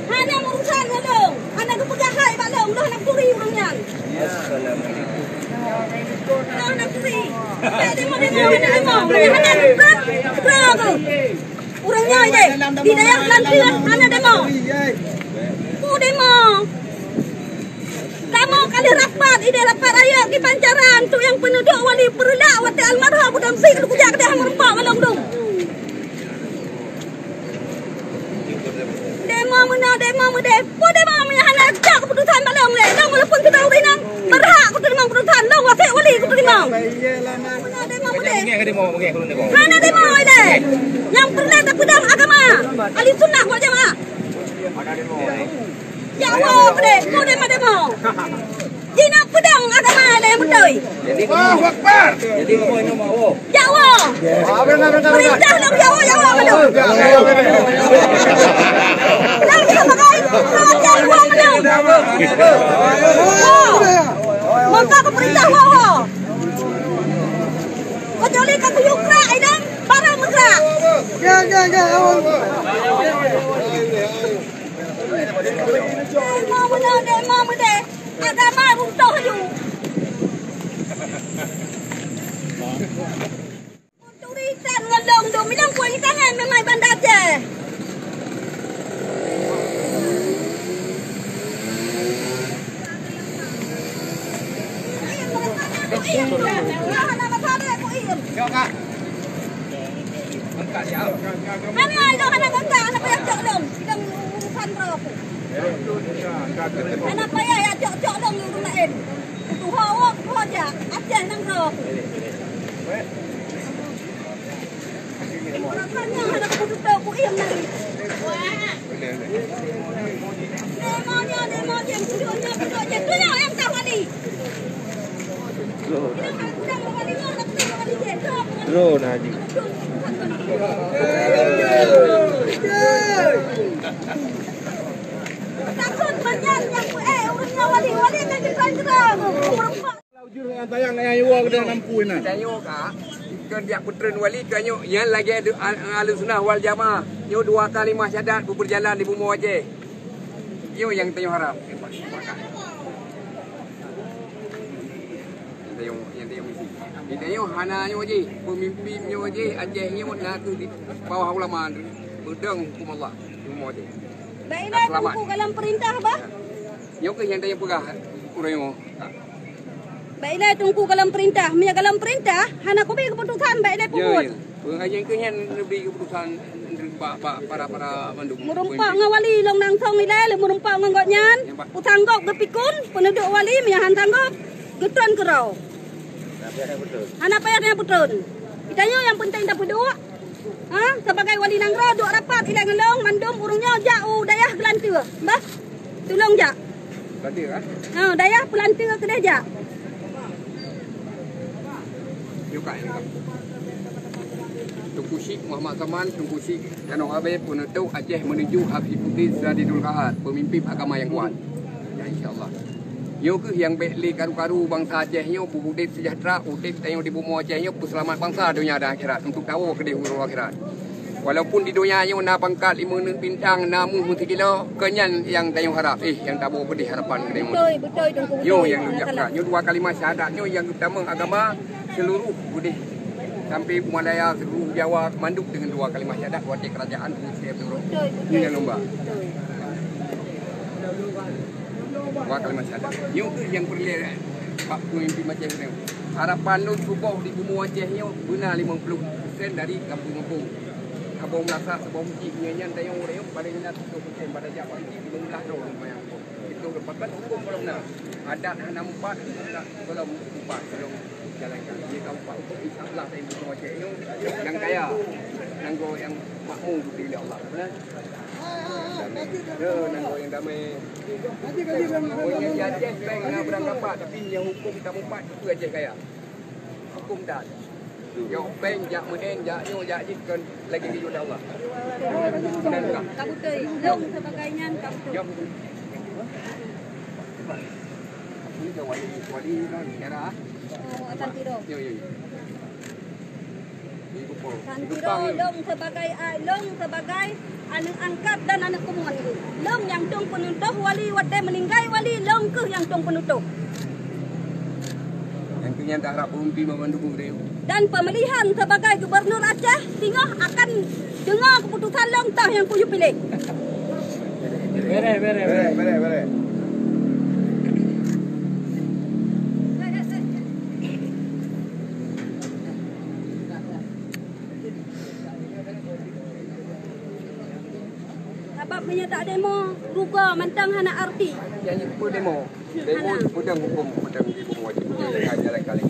Hanya urusan dong. Anak kepegahan Pak Long, udah nak curi orangnya. Udah nak curi. Demo. Orangnya ini. Di daerah Kelantan mana demo? Demo. Kamu kali rapat, ide rapat raya di Pancaran tu yang penduduk wali perdak wate almarhum budam sik ku jak dah merempak malam dong. Demo hana jak keputusan malam le. Dong walaupun kita udah nang berhak ku terima keputusan dong wate wali ku terima. Hana demo ide. Yang perlu tak pedang agama. Ahli sunnah wal jamaah. Jawab deh, kau demo. Jina pedang agama ada yang betul. Allahu Akbar. Jadi mau ini mau. Jawab. Perintah dong jawab betul. Betul kita pakai. Jawab betul. Maka ke perintah wow. Kecuali kau yukra ini barang mesra. Demo betul. Agama runtuh you. Turisan ngelong dong, bilang kuih kangen memang bandar je. Anak payah dong, sedang urusan berapa? Anak payah ya cok dong yang lain. Tu hawak aja, aja nang roh. Orangnya ada keputusan ku iam nang. Demo je, tujuannya tu yang tak wali. Drone haji. Takut banyak yang urusnya wali kan cerang. Laujur dengan tayang yang yuwa ke dalam nampuin nah. Tayang kak. Kerja putren wali kanyo yang lagi ada ahli sunnah wal jamaah. Yo 2 kalimah syahadat berjalan di bumi wajah. Yo yang tayo harap. Yang tayo misi. Kita hana nyo je, pemimpin nyo je, Aceh nyo nak di bawah ulama berdeng hukum Allah di bumi wajah. Baiklah tunggu dalam perintah bah. Yo ke yang tayo pegah urang. Baiklah tunggu dalam perintah. Punya dalam perintah, hana ko bagi keputusan baiklah puput. Pengajian kenyang beri keputusan para mandung. Merumpak ngawali long nang song ilai le merumpak ngangotnyan. Utanggok gepikun penduduk wali menyahan tanggok getun kerau. Hana payahnya betul. Kitanya yang penting tak berdua. Sebagai wali nangra duk rapat ilai ngelong mandum urungnya jauh dayah Kelantan. Bah. Tolong jak. Kelantan kan? Dayah Kelantan kedai jak. Tunku Syekh Muhammad Saman, Tunku Syekh Kanong Habib penutup Aceh menuju Habibudin Zadidul Kahar, pemimpin agama yang kuat. Ya insyaAllah. Yo ke yang baikli karu-karu bangsa Aceh yo budit sejahtera, udip tayo di bumi Aceh yo selamat bangsa dunia dan akhirat untuk tahu ke di huru akhirat. Walaupun di dunia yo na pangkat 5 bintang namun mesti kilo kenyan yang tayo harap yang tak boleh pedih harapan ke demo. Betul Tunku. Yo yang ucapkan yo 2 kalimah syahadat yo yang utama agama seluruh budih sampai Malaya seluruh Jawa manduk dengan 2 kalimah syahadat wakil kerajaan Malaysia seluruh. Ini yang lomba. 2 kalimah syahadat. Yo yang perlu Pak Pemimpin macam ni. Harapan lu subuh di bumi Aceh yo benar 50% dari kampung-kampung. Abang merasa sebab nyanyian tayang orang pada hendak 10% pada Jawa ini 15 orang bayang. Itu lepas hukum belum nak. Adat hana 4 belum 4 belum jalankan. Dia tahu Pak untuk insya-Allah saya buat Aceh ini yang kaya. Nanggo yang makmur diri Allah. Benar? Nanggo yang damai. Yang Aceh baik nak berangkat tapi yang hukum kita 4 itu Aceh kaya. Hukum tak. Yang peng jak mehen jak nyo jak jikkan lagi di Allah. Kabutai long sebagainya kabutai. wali non era. Oh, Santiro. Yo. Santiro long sebagai anak angkat dan anak kumuan. Long yang tung penutup wali wadai meninggal wali long ke yang tung penutup. Yang punya darah bumpi memandung dia. Dan pemilihan sebagai gubernur Aceh tinggal akan dengar keputusan long tah yang kuyu pilih. Bere. Sebab menyetak demo ruga mantang hana arti. Yang itu demo pedang hukum wajib. Jalan kali.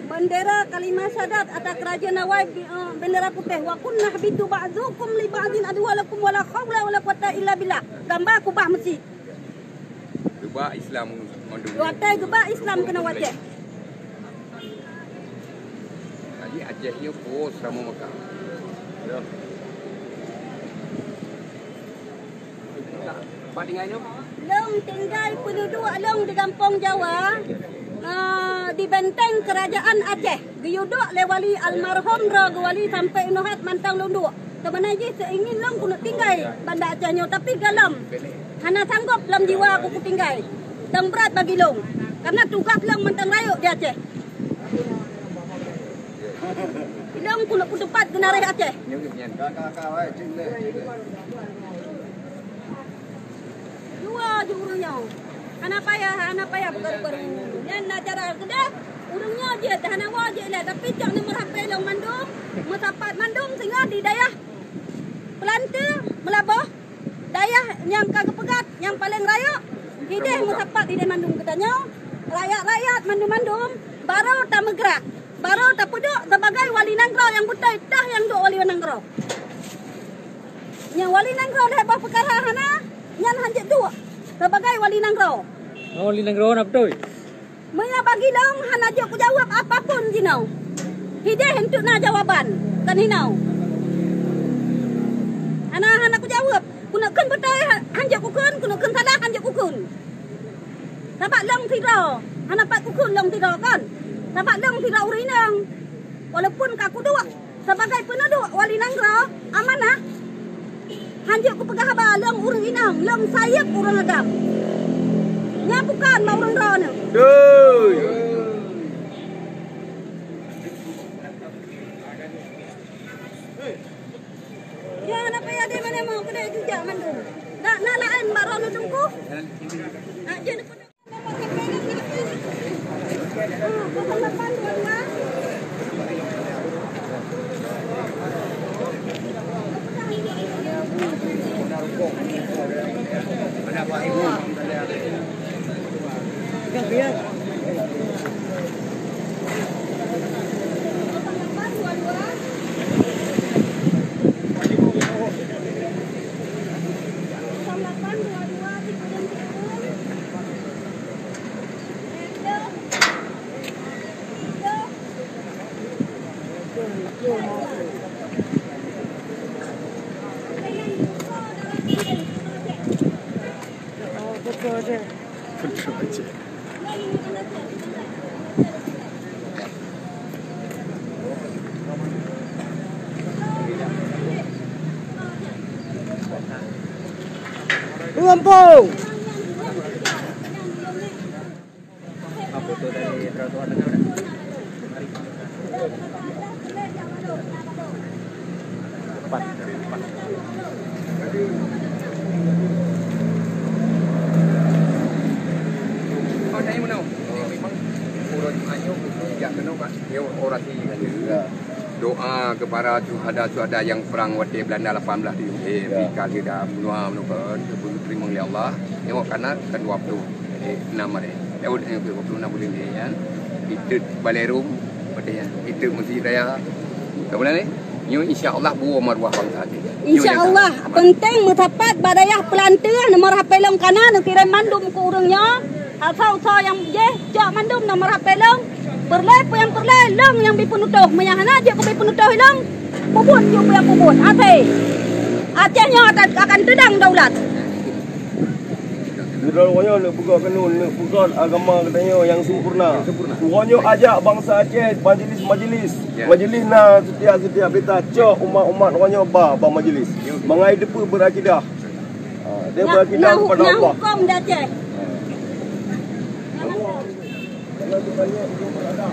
Bendera Kalimah Syahadat atau kerajaan Nawai bendera putih wa kunna habitu ba'dukum li ba'din adwalakum wala haula wala quwata illa billah. Gambar kubah masjid. Gebak Islam mandung. Watai gebak Islam kena wajib. Jadi Aceh ni bos sama Mekah. Ya. Apa dengan itu? Long tinggal penduduk long di kampung Jawa. Di benteng kerajaan Aceh. Giyuduk le wali almarhum Raga Wali sampai Nuhat mantang lunduk. Teman aja seingin long kuna tinggal banda Acehnya tapi galam. Hana sanggup dalam jiwa aku tinggal. Dan berat bagi long. Karena tugas long mantang rayuk di Aceh. Long kuna kutepat genareh Aceh. Dua jurungnya. Anak payah bukan yang nak cara kedah urungnya je tahan awak je lah tapi cak ni merhapai long mandung metapat mandung sehingga di dayah Pelanta Melabah dayah yang kagak pegat yang paling raya hideh metapat hideh mandung katanya rakyat mandung baru tak megrak baru tak puduk sebagai wali nanggro yang betul dah yang duk wali nanggro yang wali nanggro dah bah perkara hana yang hanjit dua sebagai wali nanggro. Wali nanggro apa tu? Maya bagi long hana je aku jawab apapun jinau. Hideh hentuk na jawaban kan hinau. Hana aku jawab. Kuna kun betul hanjak kukun, kuna kun salah hanjak kukun. Dapat long tira. Hana pak kukun long tira kan. Dapat long tira urinang. Walaupun kaku dua sebagai penduduk wali nanggro amanah. Hanjak ku pegah ba long urinang, long sayap urang agam. Nya bukan mau orang rana. Doi. Ya nak payah dia mana mau kedai jujak mandung. Nak lain mak rana tungku. Nak je depan. Lepas dua-dua. Ada ibu. Lampung. Apa tu dari trotoar tengah dah? Depan. Kau tanya mana? Memang orang ayo tidak kena kat dia orasi kata. Doa kepada syuhada yang perang Wati Belanda 18 di Bikal kita menua menukar terima oleh Allah. Tengok kanan kan 26 hari. Tahun 26 bulan ni kan. Itu Balerum padanya. Itu Masjid Raya. Kemudian ni Nyo insya-Allah buah maruah bangsa ni. Insya-Allah penting metapat badayah Pelanta nomor HP long kanan kirim mandum ke urangnya. Asal yang je jak mandum nomor HP long Perleh yang perleh long yang bipunutuh. Mayahana dia ko bipunutuh long. Puput yung yang puput. Acehnya akan tendang daulat. Pokoknya nak buka kanun, nak buka agama katanya yang sempurna. Pokoknya ajak bangsa Aceh majlis-majlis. Majlis na setiap kita cok umat-umat pokoknya ba majlis. Mengai depa berakidah. Dia berakidah kepada Allah. Yang hukum dah Aceh. Kalau banyak hukum berada.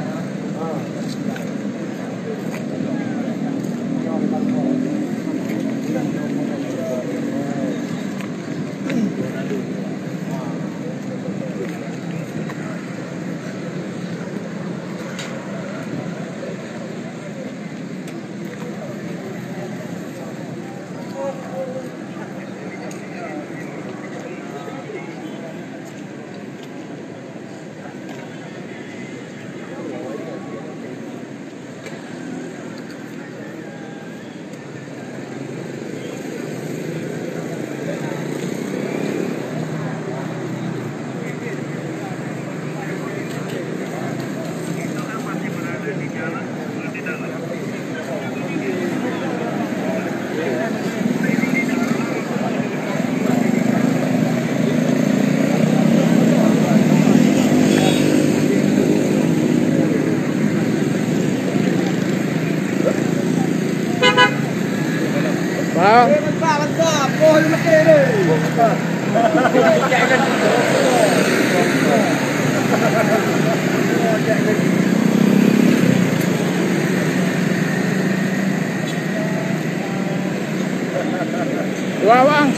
Dua bang.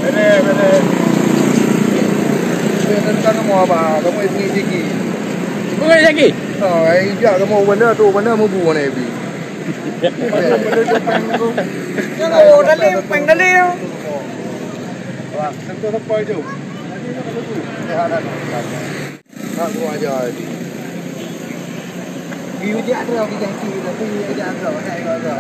Bede. Tentang kamu apa? Kamu ini tinggi. Bukan lagi. Oh, iya kamu mana mau buat ni? Oh, peng dali. Wah, sentuh apa itu? Aku aja ini. View dia ada di jangki, tapi dia ada ada.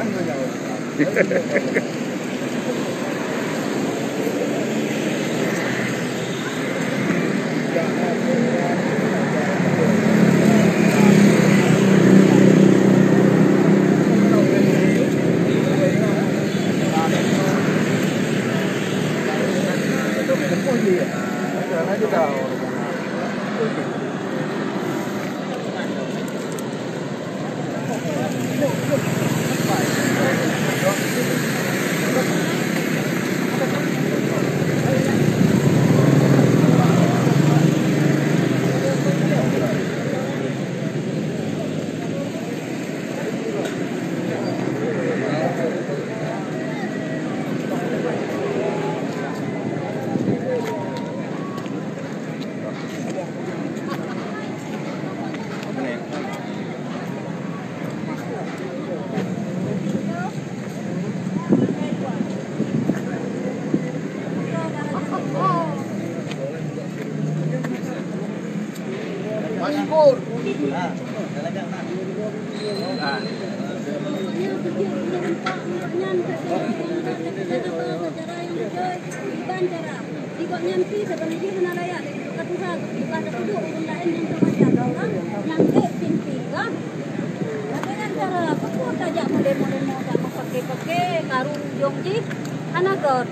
Masyhur.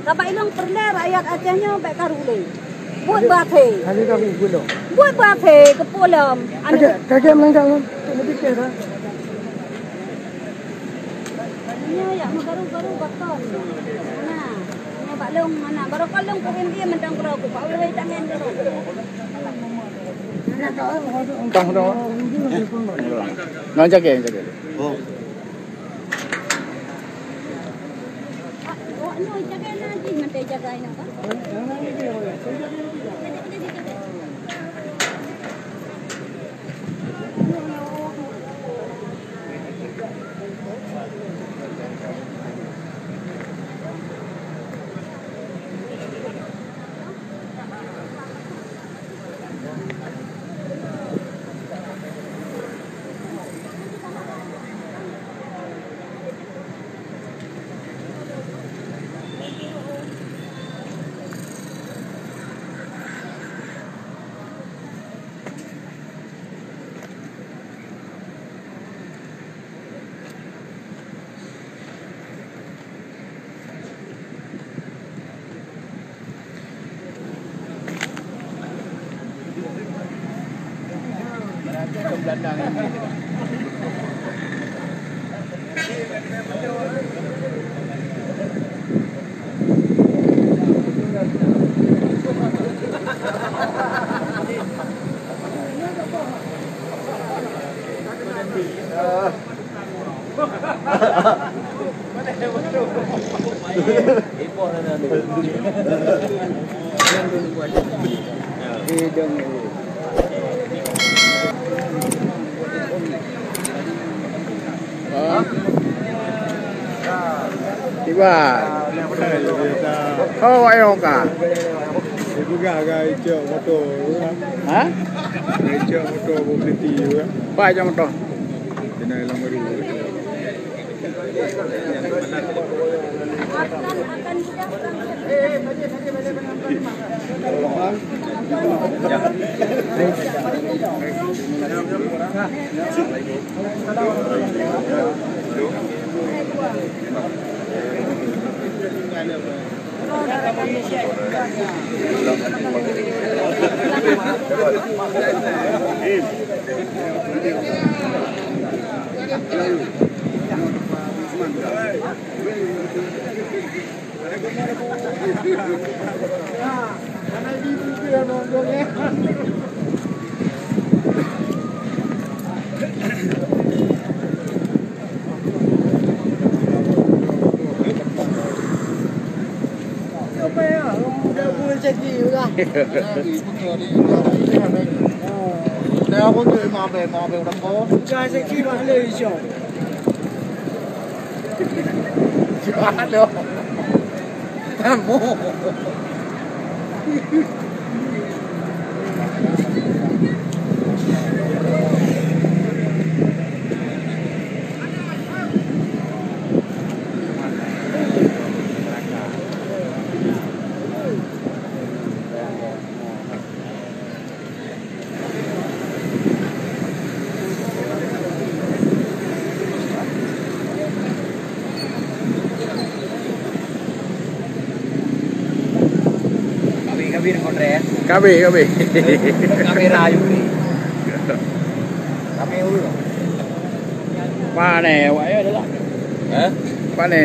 Kapai long perle rakyat Acehnya baik karule. Buat bathe. Ada kami gula. Buat bathe ke polam. Kakek melangkah kan? Lebih kira. Ya, baru baton. Nah, Pak Long mana? Baru kalong ko hindi mendang ko ko. Pa ulay tangen ko. Tang dah. Nak jaga. Oh. Ano, jaga na di man tay jagay na ba? Belandang ini. Tiba. Oh, ayo ka. Ibu gak ijau motor. Hah? Ijau motor mobility juga. Pak ijau motor. Kena hilang baru. Đeo có người mò về đâm bố. Trai sẽ khi bạn lời chồng. Chưa hát đâu. Mô. Kabe. Kamera juga. Kami ulu. Pane, wae adalah. Hah? Pane.